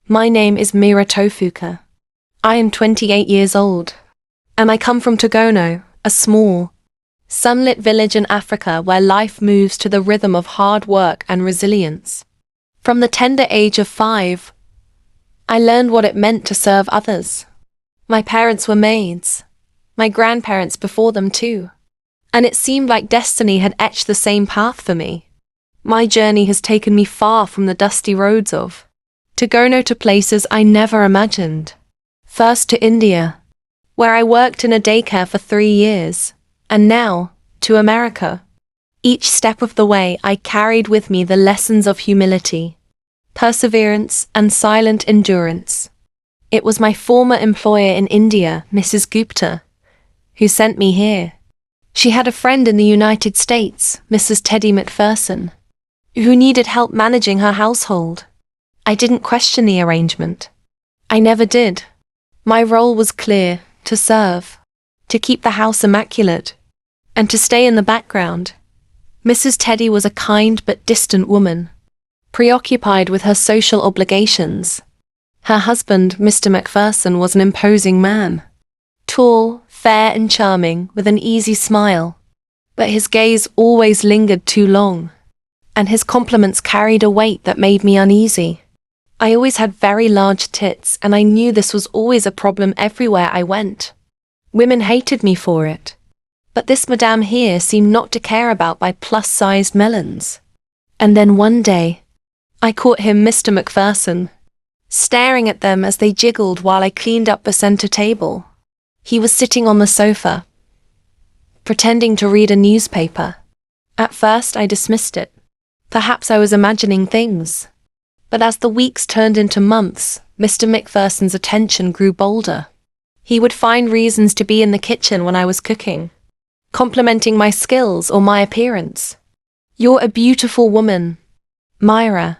My name is Mira Tofuka. I am 28 years old, and I come from Togono, a small, sunlit village in Africa where life moves to the rhythm of hard work and resilience. From the tender age of 5, I learned what it meant to serve others. My parents were maids, my grandparents before them too, and it seemed like destiny had etched the same path for me. My journey has taken me far from the dusty roads of Togono to places I never imagined. First to India, where I worked in a daycare for 3 years, and now to America. Each step of the way I carried with me the lessons of humility, perseverance, and silent endurance. It was my former employer in India, Mrs. Gupta, who sent me here. She had a friend in the United States, Mrs. Teddy McPherson, who needed help managing her household. I didn't question the arrangement. I never did. My role was clear: to serve, to keep the house immaculate, and to stay in the background. Mrs. Teddy was a kind but distant woman, preoccupied with her social obligations. Her husband, Mr. McPherson, was an imposing man, tall, fair and charming, with an easy smile. But his gaze always lingered too long, and his compliments carried a weight that made me uneasy. I always had very large tits, and I knew this was always a problem everywhere I went. Women hated me for it. But this madame here seemed not to care about my plus-sized melons. And then one day, I caught him, Mr. McPherson, staring at them as they jiggled while I cleaned up the center table. He was sitting on the sofa, pretending to read a newspaper. At first I dismissed it. Perhaps I was imagining things. But as the weeks turned into months, Mr. McPherson's attention grew bolder. He would find reasons to be in the kitchen when I was cooking, complimenting my skills or my appearance. "You're a beautiful woman, Myra,"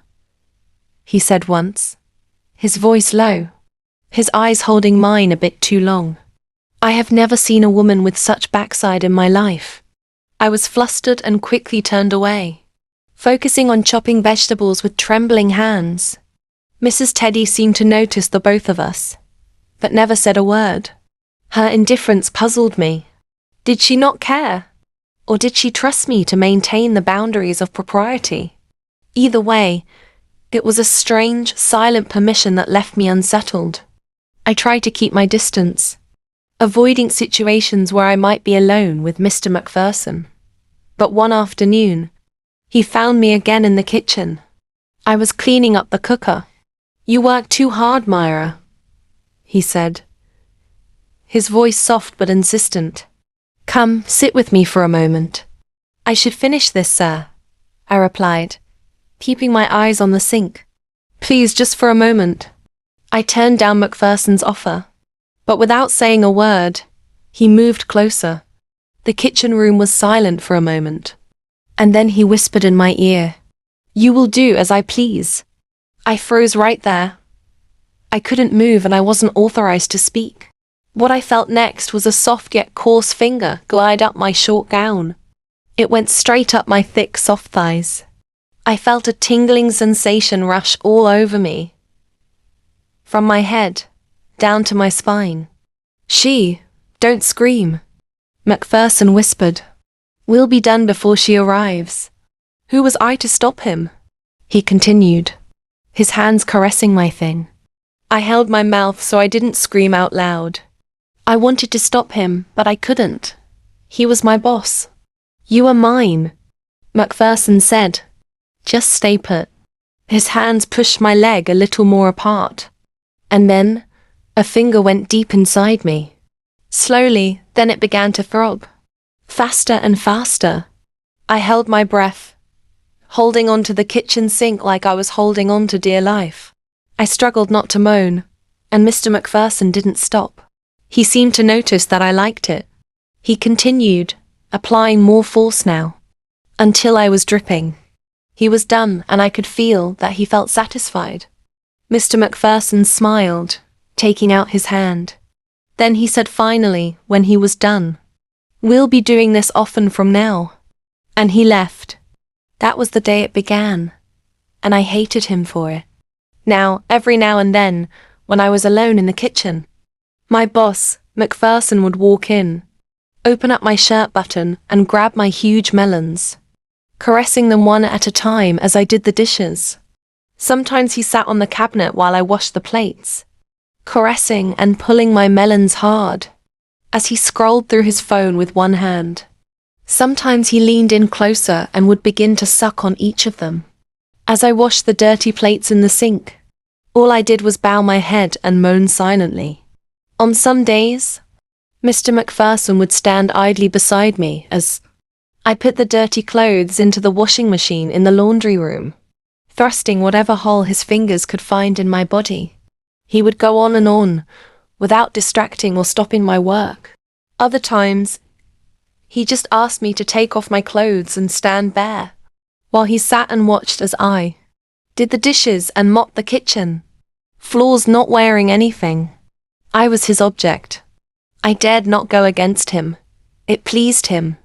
he said once, his voice low, his eyes holding mine a bit too long. I have never seen a woman with such backside in my life. I was flustered and quickly turned away, focusing on chopping vegetables with trembling hands. Mrs. Teddy seemed to notice the both of us, but never said a word. Her indifference puzzled me. Did she not care? Or did she trust me to maintain the boundaries of propriety? Either way, it was a strange, silent permission that left me unsettled. I tried to keep my distance, avoiding situations where I might be alone with Mr. McPherson. But one afternoon, he found me again in the kitchen. I was cleaning up the cooker. "You work too hard, Myra," he said, his voice soft but insistent. "Come, sit with me for a moment." "I should finish this, sir," I replied, keeping my eyes on the sink. "Please, just for a moment." I turned down McPherson's offer, but without saying a word, he moved closer. The kitchen room was silent for a moment. And then he whispered in my ear, "You will do as I please." I froze right there. I couldn't move and I wasn't authorized to speak. What I felt next was a soft yet coarse finger glide up my short gown. It went straight up my thick, soft thighs. I felt a tingling sensation rush all over me, from my head down to my spine. Don't scream," McPherson whispered. "We'll be done before she arrives." Who was I to stop him? He continued, his hands caressing my thing. I held my mouth so I didn't scream out loud. I wanted to stop him, but I couldn't. He was my boss. "You are mine," McPherson said. "Just stay put." His hands pushed my leg a little more apart. And then, a finger went deep inside me. Slowly, then it began to throb. Faster and faster. I held my breath, holding on to the kitchen sink like I was holding on to dear life. I struggled not to moan, and Mr. McPherson didn't stop. He seemed to notice that I liked it. He continued, applying more force now, until I was dripping. He was done, and I could feel that he felt satisfied. Mr. McPherson smiled, taking out his hand. Then he said finally, when he was done, "We'll be doing this often from now." And he left. That was the day it began, and I hated him for it. Every now and then, when I was alone in the kitchen, my boss, Macpherson, would walk in, open up my shirt button and grab my huge melons, caressing them one at a time as I did the dishes. Sometimes he sat on the cabinet while I washed the plates, caressing and pulling my melons hard, as he scrolled through his phone with one hand. Sometimes he leaned in closer and would begin to suck on each of them. As I washed the dirty plates in the sink, all I did was bow my head and moan silently. On some days, Mr. Macpherson would stand idly beside me as I put the dirty clothes into the washing machine in the laundry room, thrusting whatever hole his fingers could find in my body. He would go on and on, without distracting or stopping my work. Other times, he just asked me to take off my clothes and stand bare, while he sat and watched as I did the dishes and mopped the kitchen, floors not wearing anything. I was his object. I dared not go against him. It pleased him.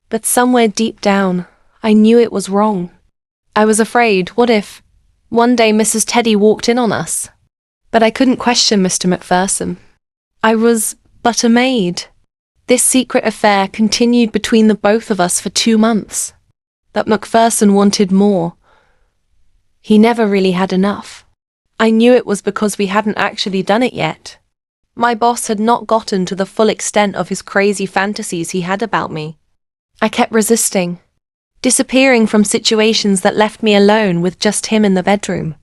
But somewhere deep down, I knew it was wrong. I was afraid, what if one day Mrs. Teddy walked in on us? But I couldn't question Mr. Macpherson. I was but a maid. This secret affair continued between the both of us for 2 months. But Macpherson wanted more. He never really had enough. I knew it was because we hadn't actually done it yet. My boss had not gotten to the full extent of his crazy fantasies he had about me. I kept resisting, disappearing from situations that left me alone with just him in the bedroom.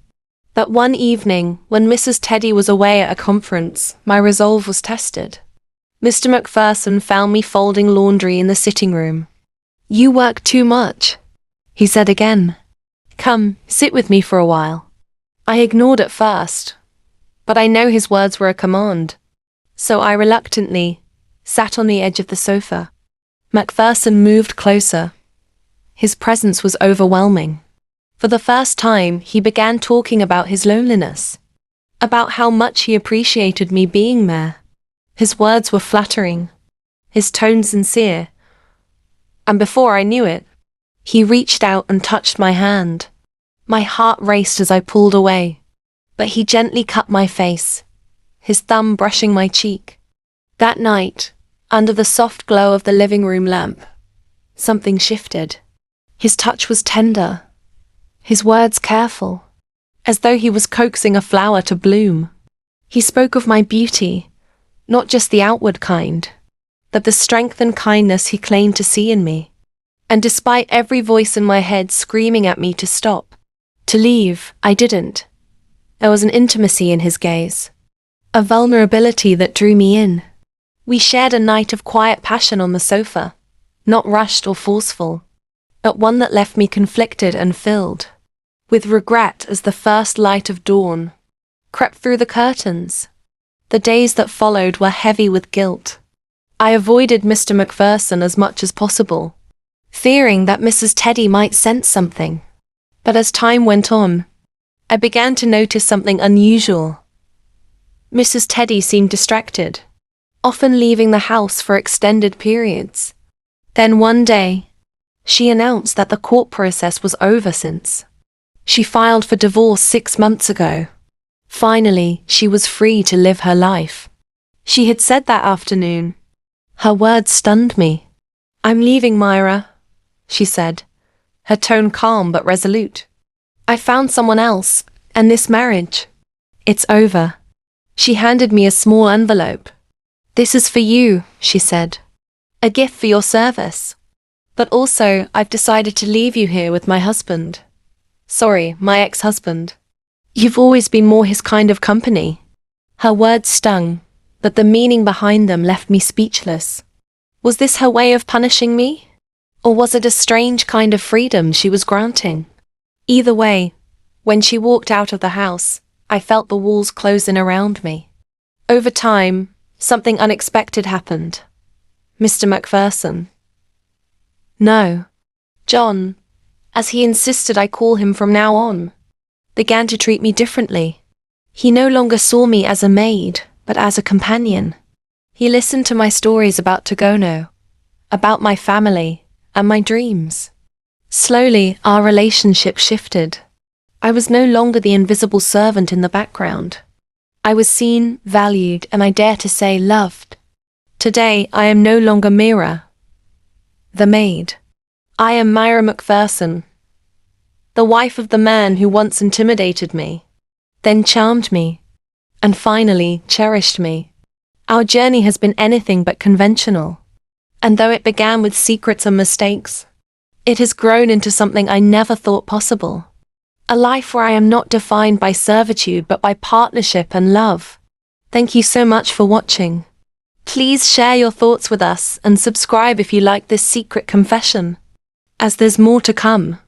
But one evening, when Mrs. Teddy was away at a conference, my resolve was tested. Mr. Macpherson found me folding laundry in the sitting room. "You work too much," he said again. "Come, sit with me for a while." I ignored at first, but I know his words were a command. So I reluctantly sat on the edge of the sofa. Macpherson moved closer. His presence was overwhelming. For the first time, he began talking about his loneliness, about how much he appreciated me being there. His words were flattering, his tone sincere, and before I knew it, he reached out and touched my hand. My heart raced as I pulled away, but he gently cut my face, his thumb brushing my cheek. That night, under the soft glow of the living room lamp, something shifted. His touch was tender, his words careful, as though he was coaxing a flower to bloom. He spoke of my beauty, not just the outward kind, but the strength and kindness he claimed to see in me. And despite every voice in my head screaming at me to stop, to leave, I didn't. There was an intimacy in his gaze, a vulnerability that drew me in. We shared a night of quiet passion on the sofa, not rushed or forceful, but one that left me conflicted and filled with regret as the first light of dawn crept through the curtains. The days that followed were heavy with guilt. I avoided Mr. Macpherson as much as possible, fearing that Mrs. Teddy might sense something. But as time went on, I began to notice something unusual. Mrs. Teddy seemed distracted, often leaving the house for extended periods. Then one day, she announced that the court process was over since she filed for divorce 6 months ago. Finally, she was free to live her life. She had said that afternoon. Her words stunned me. "I'm leaving, Myra," she said, her tone calm but resolute. "I found someone else, and this marriage, it's over." She handed me a small envelope. "This is for you," she said. "A gift for your service. But also, I've decided to leave you here with my husband. Sorry, my ex-husband. You've always been more his kind of company." Her words stung, but the meaning behind them left me speechless. Was this her way of punishing me? Or was it a strange kind of freedom she was granting? Either way, when she walked out of the house, I felt the walls close in around me. Over time, something unexpected happened. Mr. Macpherson. No, John, as he insisted I call him from now on, began to treat me differently. He no longer saw me as a maid, but as a companion. He listened to my stories about Togono, about my family, and my dreams. Slowly, our relationship shifted. I was no longer the invisible servant in the background. I was seen, valued, and I dare to say loved. Today, I am no longer Mira, the maid. I am Myra McPherson, the wife of the man who once intimidated me, then charmed me, and finally cherished me. Our journey has been anything but conventional. And though it began with secrets and mistakes, it has grown into something I never thought possible. A life where I am not defined by servitude but by partnership and love. Thank you so much for watching. Please share your thoughts with us and subscribe if you like this secret confession, as there's more to come.